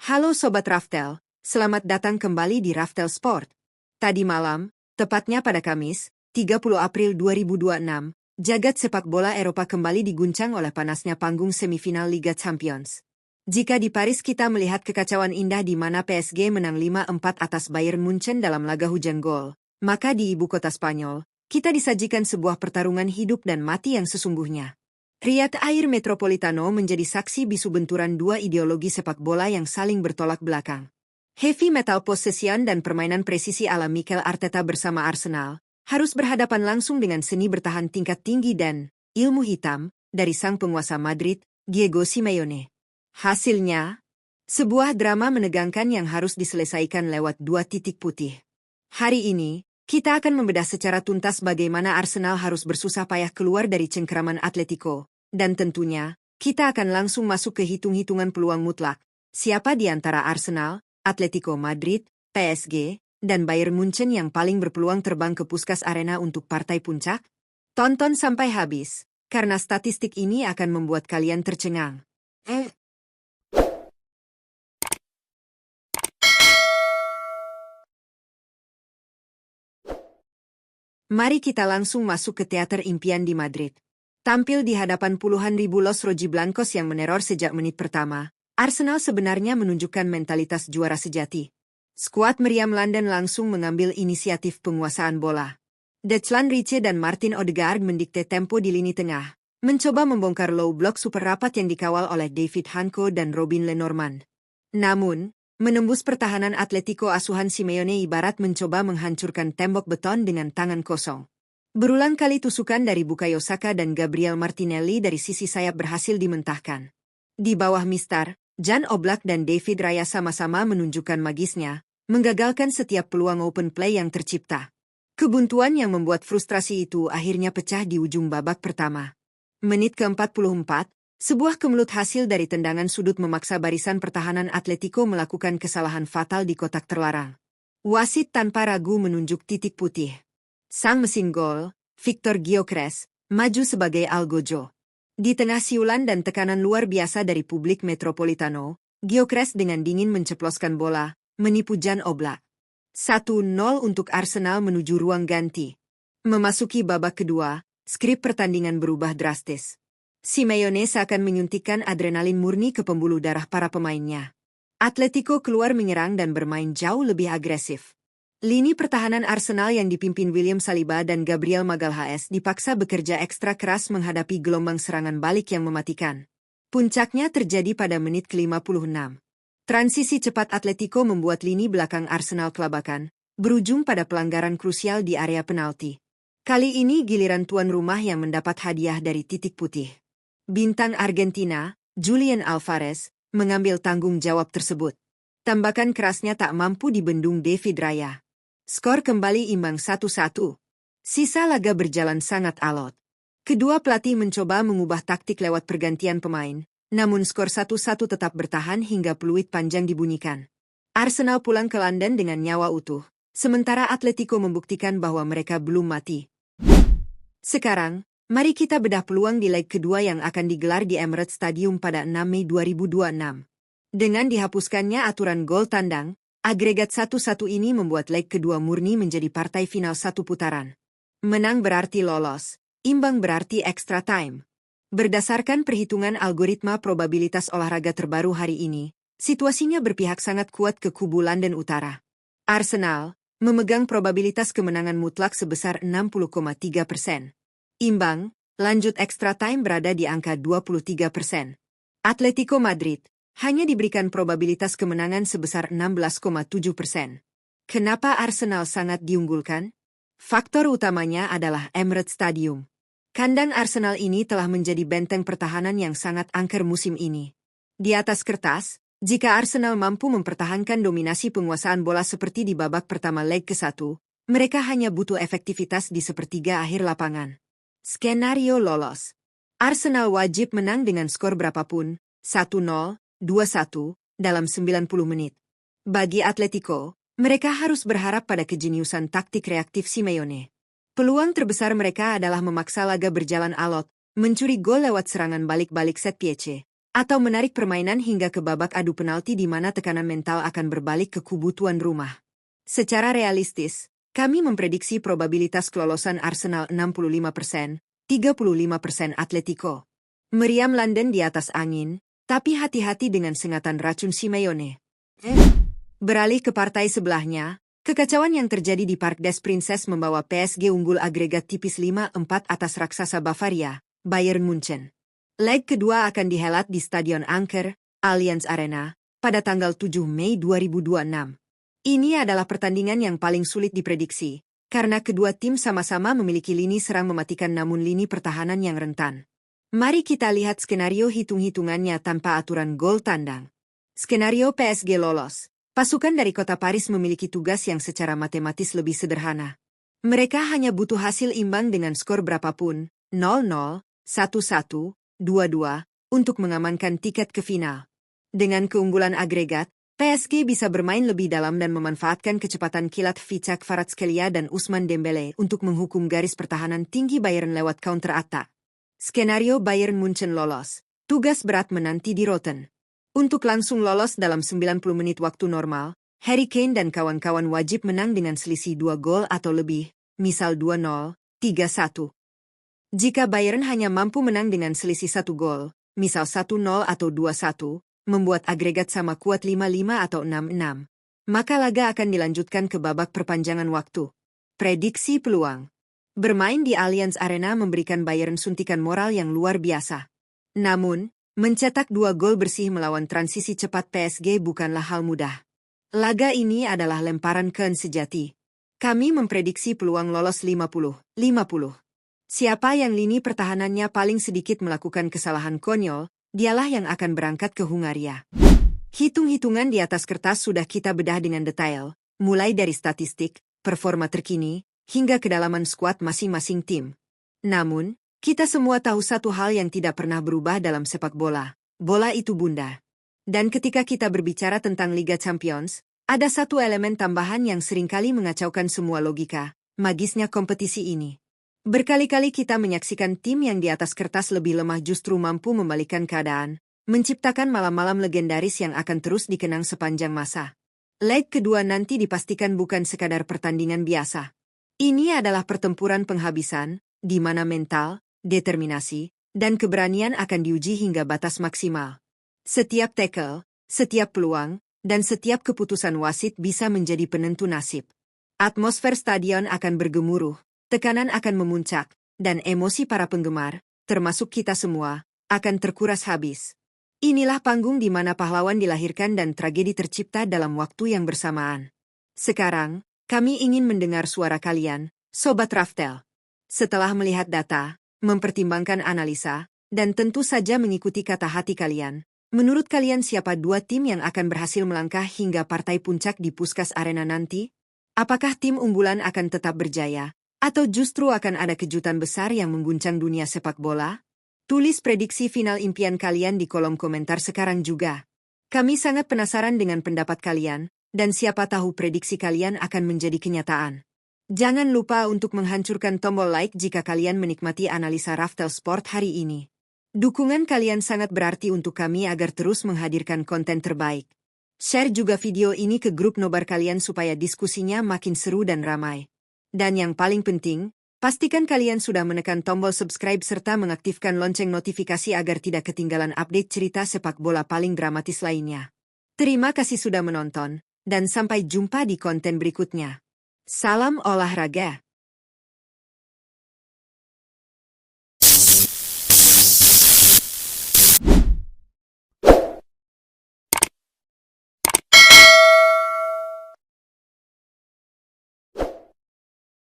Halo Sobat Raftel, selamat datang kembali di Raftel Sport. Tadi malam, tepatnya pada Kamis, 30 April 2026, jagat sepak bola Eropa kembali diguncang oleh panasnya panggung semifinal Liga Champions. Jika di Paris kita melihat kekacauan indah di mana PSG menang 5-4 atas Bayern Munchen dalam laga hujan gol, maka di ibu kota Spanyol, kita disajikan sebuah pertarungan hidup dan mati yang sesungguhnya. Riyadh Air Metropolitano menjadi saksi bisu benturan dua ideologi sepak bola yang saling bertolak belakang. Heavy metal possession dan permainan presisi ala Mikel Arteta bersama Arsenal harus berhadapan langsung dengan seni bertahan tingkat tinggi dan ilmu hitam dari sang penguasa Madrid, Diego Simeone. Hasilnya, sebuah drama menegangkan yang harus diselesaikan lewat dua titik putih. Hari ini, kita akan membedah secara tuntas bagaimana Arsenal harus bersusah payah keluar dari cengkeraman Atletico, dan tentunya, kita akan langsung masuk ke hitung-hitungan peluang mutlak. Siapa di antara Arsenal, Atletico Madrid, PSG, dan Bayern Munchen yang paling berpeluang terbang ke Puskas Arena untuk partai puncak? Tonton sampai habis, karena statistik ini akan membuat kalian tercengang. Mari kita langsung masuk ke teater impian di Madrid. Tampil di hadapan puluhan ribu Los Rojiblancos yang meneror sejak menit pertama, Arsenal sebenarnya menunjukkan mentalitas juara sejati. Skuad meriam London langsung mengambil inisiatif penguasaan bola. Declan Rice dan Martin Odegaard mendikte tempo di lini tengah, mencoba membongkar low block super rapat yang dikawal oleh David Hanko dan Robin Lenormand. Namun, menembus pertahanan Atletico asuhan Simeone ibarat mencoba menghancurkan tembok beton dengan tangan kosong. Berulang kali tusukan dari Bukayo Saka dan Gabriel Martinelli dari sisi sayap berhasil dimentahkan. Di bawah Mister Jan Oblak dan David Raya sama-sama menunjukkan magisnya, menggagalkan setiap peluang open play yang tercipta. Kebuntuan yang membuat frustrasi itu akhirnya pecah di ujung babak pertama. Menit ke-44, sebuah kemelut hasil dari tendangan sudut memaksa barisan pertahanan Atletico melakukan kesalahan fatal di kotak terlarang. Wasit tanpa ragu menunjuk titik putih. Sang mesin gol, Victor Gyökeres, maju sebagai Algojo. Di tengah siulan dan tekanan luar biasa dari publik Metropolitano, Gyökeres dengan dingin menceploskan bola, menipu Jan Oblak. 1-0 untuk Arsenal menuju ruang ganti. Memasuki babak kedua, skrip pertandingan berubah drastis. Simeone seakan menyuntikkan adrenalin murni ke pembuluh darah para pemainnya. Atletico keluar menyerang dan bermain jauh lebih agresif. Lini pertahanan Arsenal yang dipimpin William Saliba dan Gabriel Magalhaes dipaksa bekerja ekstra keras menghadapi gelombang serangan balik yang mematikan. Puncaknya terjadi pada menit ke-56. Transisi cepat Atletico membuat lini belakang Arsenal kelabakan, berujung pada pelanggaran krusial di area penalti. Kali ini giliran tuan rumah yang mendapat hadiah dari titik putih. Bintang Argentina, Julian Alvarez, mengambil tanggung jawab tersebut. Tembakan kerasnya tak mampu dibendung David Raya. Skor kembali imbang 1-1. Sisa laga berjalan sangat alot. Kedua pelatih mencoba mengubah taktik lewat pergantian pemain, namun skor 1-1 tetap bertahan hingga peluit panjang dibunyikan. Arsenal pulang ke London dengan nyawa utuh, sementara Atletico membuktikan bahwa mereka belum mati. Sekarang, mari kita bedah peluang di leg kedua yang akan digelar di Emirates Stadium pada 6 Mei 2026. Dengan dihapuskannya aturan gol tandang, agregat 1-1 ini membuat leg kedua murni menjadi partai final satu putaran. Menang berarti lolos, imbang berarti extra time. Berdasarkan perhitungan algoritma probabilitas olahraga terbaru hari ini, situasinya berpihak sangat kuat ke kubu London Utara. Arsenal memegang probabilitas kemenangan mutlak sebesar 60,3%. Imbang, lanjut extra time berada di angka 23%. Atletico Madrid hanya diberikan probabilitas kemenangan sebesar 16,7%. Kenapa Arsenal sangat diunggulkan? Faktor utamanya adalah Emirates Stadium. Kandang Arsenal ini telah menjadi benteng pertahanan yang sangat angker musim ini. Di atas kertas, jika Arsenal mampu mempertahankan dominasi penguasaan bola seperti di babak pertama leg ke-1, mereka hanya butuh efektivitas di sepertiga akhir lapangan. Skenario lolos. Arsenal wajib menang dengan skor berapapun, 1-0, 2-1, dalam 90 menit. Bagi Atletico, mereka harus berharap pada kejeniusan taktik reaktif Simeone. Peluang terbesar mereka adalah memaksa laga berjalan alot, mencuri gol lewat serangan balik-balik set piece, Atau menarik permainan hingga ke babak adu penalti di mana tekanan mental akan berbalik ke kubu tuan rumah. Secara realistis, kami memprediksi probabilitas kelolosan Arsenal 65%, 35% Atletico. Meriam London di atas angin, tapi hati-hati dengan sengatan racun Simeone. Beralih ke partai sebelahnya, kekacauan yang terjadi di Parc des Princes membawa PSG unggul agregat tipis 5-4 atas raksasa Bavaria, Bayern Munchen. Leg kedua akan dihelat di Stadion Anker, Allianz Arena, pada tanggal 7 Mei 2026. Ini adalah pertandingan yang paling sulit diprediksi, karena kedua tim sama-sama memiliki lini serang mematikan namun lini pertahanan yang rentan. Mari kita lihat skenario hitung-hitungannya tanpa aturan gol tandang. Skenario PSG lolos. Pasukan dari kota Paris memiliki tugas yang secara matematis lebih sederhana. Mereka hanya butuh hasil imbang dengan skor berapapun, 0-0, 1-1, 2-2, untuk mengamankan tiket ke final. Dengan keunggulan agregat, PSG bisa bermain lebih dalam dan memanfaatkan kecepatan kilat Fichak Kvaratskhelia dan Ousmane Dembele untuk menghukum garis pertahanan tinggi Bayern lewat counter-attack. Skenario Bayern Munchen lolos. Tugas berat menanti di Rotten. Untuk langsung lolos dalam 90 menit waktu normal, Harry Kane dan kawan-kawan wajib menang dengan selisih 2 gol atau lebih, misal 2-0, 3-1. Jika Bayern hanya mampu menang dengan selisih 1 gol, misal 1-0 atau 2-1, membuat agregat sama kuat 5-5 atau 6-6, maka laga akan dilanjutkan ke babak perpanjangan waktu. Prediksi peluang. Bermain di Allianz Arena memberikan Bayern suntikan moral yang luar biasa. Namun, mencetak 2 gol bersih melawan transisi cepat PSG bukanlah hal mudah. Laga ini adalah lemparan keun sejati. Kami memprediksi peluang lolos 50-50. Siapa yang lini pertahanannya paling sedikit melakukan kesalahan konyol, dialah yang akan berangkat ke Hungaria. Hitung-hitungan di atas kertas sudah kita bedah dengan detail, mulai dari statistik, performa terkini, hingga kedalaman skuad masing-masing tim. Namun, kita semua tahu satu hal yang tidak pernah berubah dalam sepak bola. Bola itu bunda. Dan ketika kita berbicara tentang Liga Champions, ada satu elemen tambahan yang seringkali mengacaukan semua logika, magisnya kompetisi ini. Berkali-kali kita menyaksikan tim yang di atas kertas lebih lemah justru mampu membalikkan keadaan, menciptakan malam-malam legendaris yang akan terus dikenang sepanjang masa. Leg kedua nanti dipastikan bukan sekadar pertandingan biasa. Ini adalah pertempuran penghabisan, di mana mental, determinasi, dan keberanian akan diuji hingga batas maksimal. Setiap tackle, setiap peluang, dan setiap keputusan wasit bisa menjadi penentu nasib. Atmosfer stadion akan bergemuruh, tekanan akan memuncak, dan emosi para penggemar, termasuk kita semua, akan terkuras habis. Inilah panggung di mana pahlawan dilahirkan dan tragedi tercipta dalam waktu yang bersamaan. Sekarang, kami ingin mendengar suara kalian, Sobat Raftel. Setelah melihat data, mempertimbangkan analisa, dan tentu saja mengikuti kata hati kalian, menurut kalian siapa 2 tim yang akan berhasil melangkah hingga partai puncak di Puskás Arena nanti? Apakah tim unggulan akan tetap berjaya, atau justru akan ada kejutan besar yang mengguncang dunia sepak bola? Tulis prediksi final impian kalian di kolom komentar sekarang juga. Kami sangat penasaran dengan pendapat kalian, dan siapa tahu prediksi kalian akan menjadi kenyataan. Jangan lupa untuk menghancurkan tombol like jika kalian menikmati analisa Raftel Sport hari ini. Dukungan kalian sangat berarti untuk kami agar terus menghadirkan konten terbaik. Share juga video ini ke grup nobar kalian supaya diskusinya makin seru dan ramai. Dan yang paling penting, pastikan kalian sudah menekan tombol subscribe serta mengaktifkan lonceng notifikasi agar tidak ketinggalan update cerita sepak bola paling dramatis lainnya. Terima kasih sudah menonton, dan sampai jumpa di konten berikutnya. Salam olahraga.